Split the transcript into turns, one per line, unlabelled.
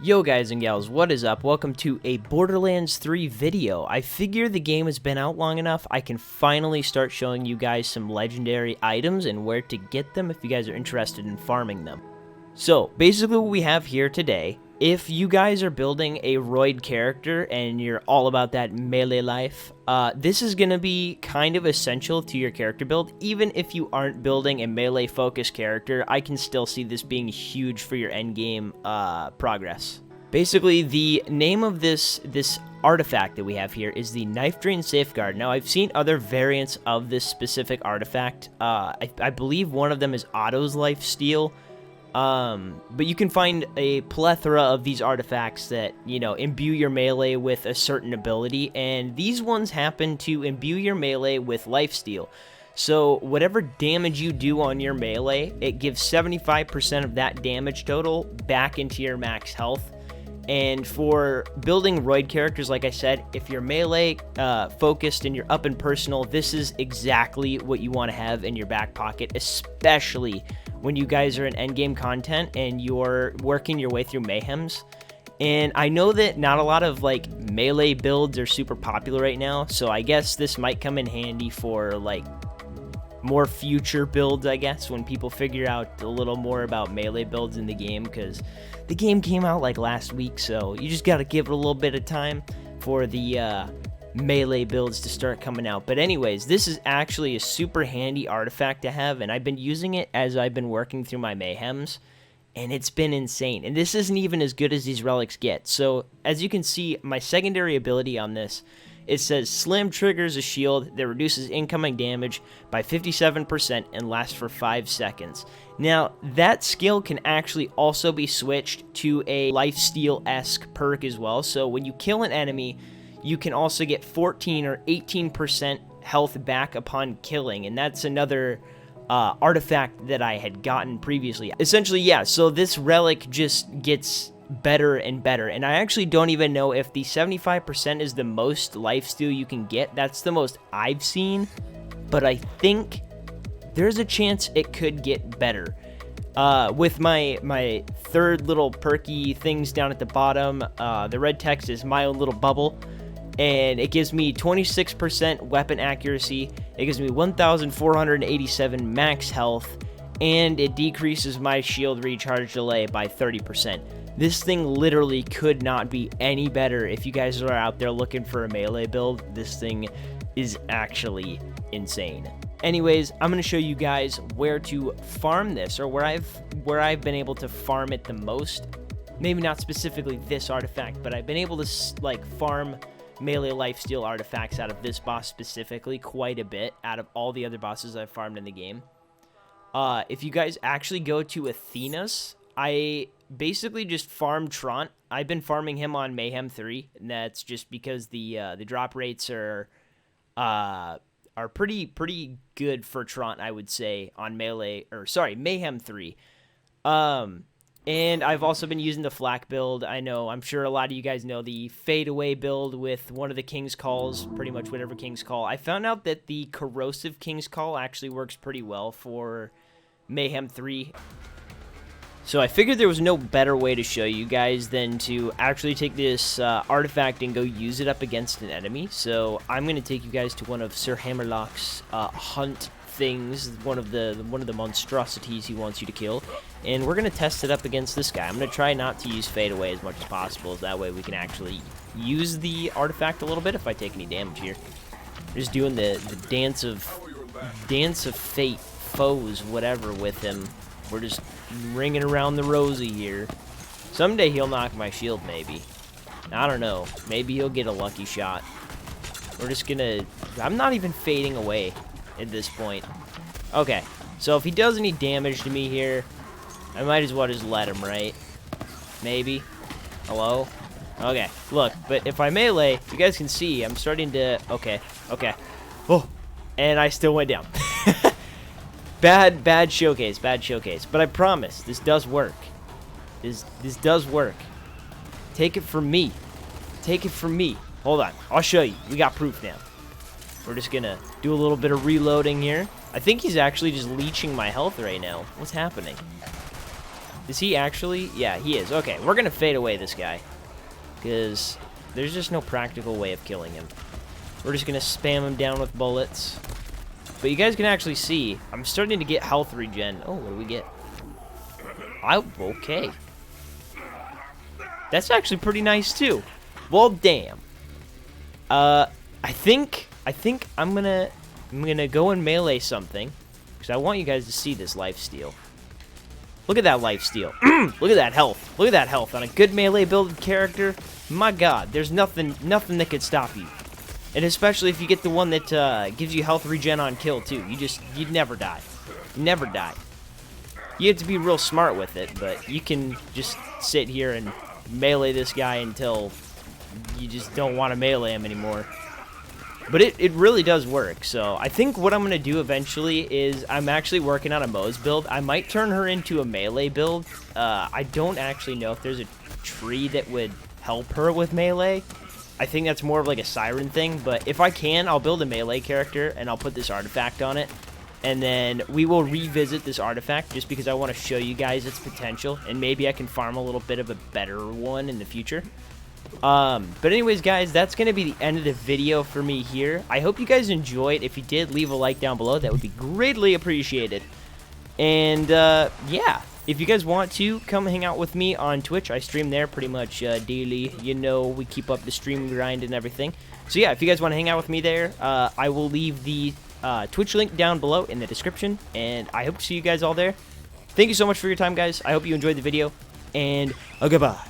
Yo guys and gals, what is up? Welcome to a Borderlands 3 video. I figure the game has been out long enough, I can finally start showing you guys some legendary items and where to get them if you guys are interested in farming them. So, basically what we have here today, if you guys are building a roid character and you're all about that melee life, this is going to be kind of essential to your character build. Even if you aren't building a melee focused character, I can still see this being huge for your endgame progress. Basically, the name of this artifact that we have here is the Knife Drain Safeguard. Now, I've seen other variants of this specific artifact. I believe one of them is Otto's Life Steal. But you can find a plethora of these artifacts that, imbue your melee with a certain ability, and these ones happen to imbue your melee with lifesteal. So whatever damage you do on your melee, it gives 75% of that damage total back into your max health. And for building roid characters, like I said, if you're melee focused and you're up in personal, this is exactly what you want to have in your back pocket, especially when you guys are in endgame content and you're working your way through mayhems. And I know that not a lot of melee builds are super popular right now, so I guess this might come in handy for more future builds, I guess, when people figure out a little more about melee builds in the game, because the game came out last week, so you just got to give it a little bit of time for the melee builds to start coming out. But anyways, this is actually a super handy artifact to have, and I've been using it as I've been working through my mayhems, and it's been insane. And this isn't even as good as these relics get. So as you can see, my secondary ability on this, it says Slam triggers a shield that reduces incoming damage by 57% and lasts for 5 seconds. Now, that skill can actually also be switched to a lifesteal-esque perk as well. So when you kill an enemy, you can also get 14 or 18% health back upon killing, and that's another artifact that I had gotten previously. Essentially, yeah, so this relic just gets better and better, and I actually don't even know if the 75% is the most lifesteal you can get. That's the most I've seen, but I think there's a chance it could get better. With my third little perky things down at the bottom, the red text is my own little bubble, and it gives me 26% weapon accuracy, it gives me 1,487 max health, and it decreases my shield recharge delay by 30%. This thing literally could not be any better. If you guys are out there looking for a melee build, this thing is actually insane. Anyways, I'm going to show you guys where to farm this, or where I've been able to farm it the most. Maybe not specifically this artifact, but I've been able to farm melee lifesteal artifacts out of this boss specifically quite a bit out of all the other bosses I've farmed in the game. If you guys actually go to Athena's, I basically just farm Trant. I've been farming him on Mayhem 3, and that's just because the drop rates are pretty good for Trant, I would say, on Mayhem 3. And I've also been using the flak build. I'm sure a lot of you guys know the fadeaway build with one of the King's Calls, pretty much whatever King's Call. I found out that the corrosive King's Call actually works pretty well for Mayhem 3. So I figured there was no better way to show you guys than to actually take this artifact and go use it up against an enemy. So I'm going to take you guys to one of Sir Hammerlock's hunt things, one of the monstrosities he wants you to kill, and we're going to test it up against this guy. I'm going to try not to use fade away as much as possible, that way we can actually use the artifact a little bit if I take any damage here. We're just doing the dance of fate, foes, whatever with him. We're just ringing around the rosy here. Someday he'll knock my shield, maybe. I don't know. Maybe he'll get a lucky shot. We're just gonna... I'm not even fading away at this point. Okay, so if he does any damage to me here, I might as well just let him, right? Maybe. Hello? Okay, look, but if I melee, you guys can see, I'm starting to... Okay. Oh, and I still went down. Bad showcase, but I promise, this does work. This does work. Take it from me. Hold on, I'll show you. We got proof now. We're just gonna do a little bit of reloading here. I think he's actually just leeching my health right now. What's happening? Is he actually? Yeah, he is. Okay, we're going to fade away this guy. Because there's just no practical way of killing him. We're just going to spam him down with bullets. But you guys can actually see, I'm starting to get health regen. Oh, what do we get? Okay. That's actually pretty nice, too. Well, damn. I think I'm gonna go and melee something. Because I want you guys to see this lifesteal. Look at that lifesteal. Look at that health. Look at that health on a good melee builded character. My god, there's nothing that could stop you. And especially if you get the one that gives you health regen on kill too. You'd never die. Never die. You have to be real smart with it, but you can just sit here and melee this guy until you just don't want to melee him anymore. But it really does work. So I think what I'm going to do eventually is I'm actually working on a Moe's build. I might turn her into a melee build. I don't actually know if there's a tree that would help her with melee. I think that's more of like a siren thing. But if I can, I'll build a melee character and I'll put this artifact on it. And then we will revisit this artifact just because I want to show you guys its potential. And maybe I can farm a little bit of a better one in the future. But anyways, guys, that's going to be the end of the video for me here. I hope you guys enjoyed. If you did, leave a like down below. That would be greatly appreciated. And, yeah, if you guys want to, come hang out with me on Twitch. I stream there pretty much daily. You know, we keep up the stream grind and everything. So, yeah, if you guys want to hang out with me there, I will leave the Twitch link down below in the description. And I hope to see you guys all there. Thank you so much for your time, guys. I hope you enjoyed the video. And goodbye.